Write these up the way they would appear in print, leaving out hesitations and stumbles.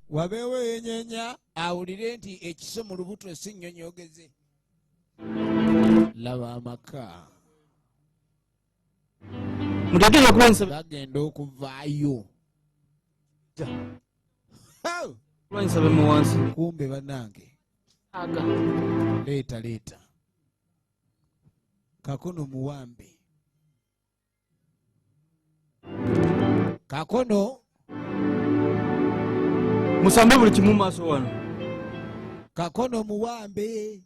wabeewo yenyeenya awulire nti ekiso mu lubuto si nnyonyogeze. Laba amaka bagenda okuvaayo. Kumbe bannange leeta Kakono muwambe. Kakono musambe buli kimu maaso wano. Kakono muwambe.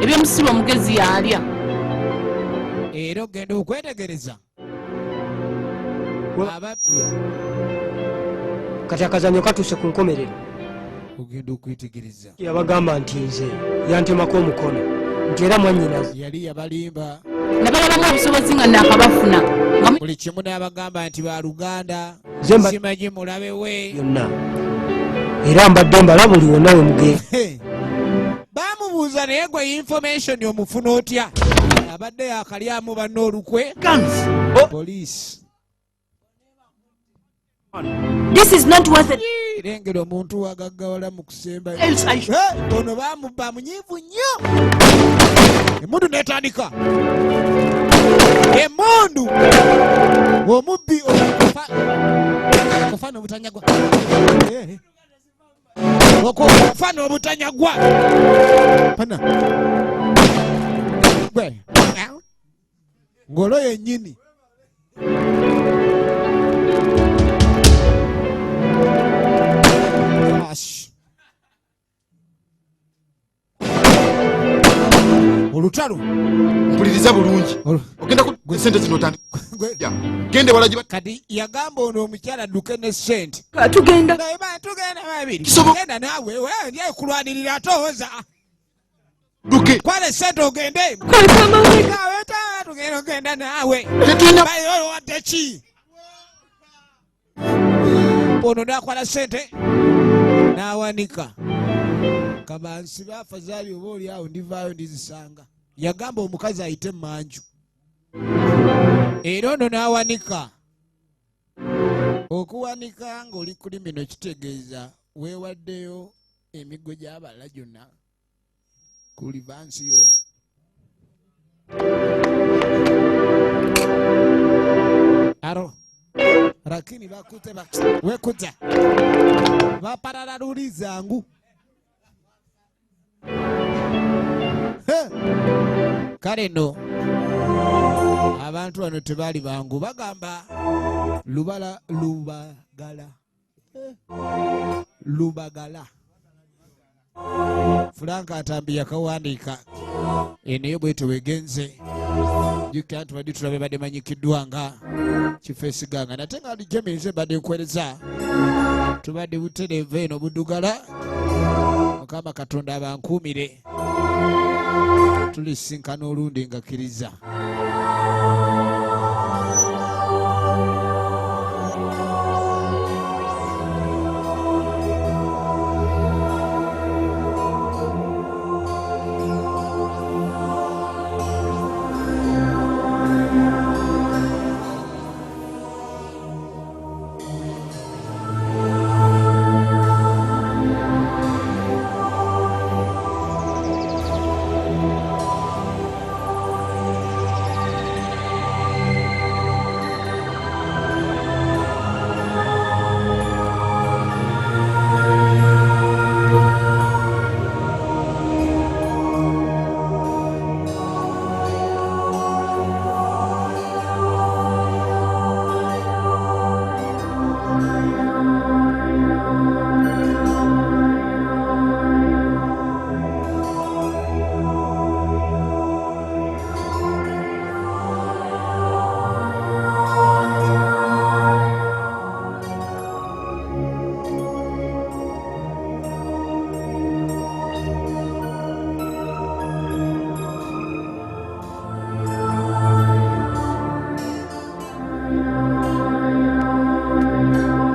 Ebyomusiba mugezi yalya. Era ogenda okwetegereza abapya. Kati akazanyo katuuse ku nkomerero. Ogenda okwetegereza. Yabagamba nti nze yantemako omukono nti era mwannyinaze yali yabalimba. Nabalabamu obusobozi nga naakabafuna. Buli kimu n'abagamba nti ba Luganda simanyi mulabe we yonna. Era mbadde mbalaba buli wonna we mugenda. Bamubuuza naye gwe information omufuna otya? Abadde yakalyamu banne olukwe. Police. This is not worth it. Lengera omuntu wagaggawala mu kusemba. Ono bamubba munyiivu nnyo. Emundu netandika. Emundu omubbi okufana obutanyagwa. Okufana obutanyagwa. Pana. Gwe. Ngolo yennyini. Olutalo mpuliriza bulungi. Ogenda ku sente zino tandika. Gende walagiba. Kati yagamba ono omukyala adduke ne sente. Tugenda. Tugenda babiri. Genda naawe ndiye kulwanirira atooza. Duke. Kwale sente ogende. Tugenda naawe. Bayo wadde ki? Ono nakwala sente n'awanika. Kabansi bafazali oba oli awo ndivaayo ndizisanga. Yagamba omukazi ayite manju. Era ono n'awanika. Okuwanika ng'oli kuli mino kitegeeza weewaddeyo emiggo gy'abala gyonna ku livansiyo. Aro lakini bakute wekuta baparararuri zangu. Kale no abantu bano tebali bangu bagamba lubagala. Franka atambi yakawandiika eneyo bwete wegenze jukira tubadde tulabe badde manyikiddwa nga kifeesiganga nate nga alijemenze badde nkwereza tubadde butereevu eno buddugala. Mukama Katonda abankuumire tulisinkana olundi ngakkiriza.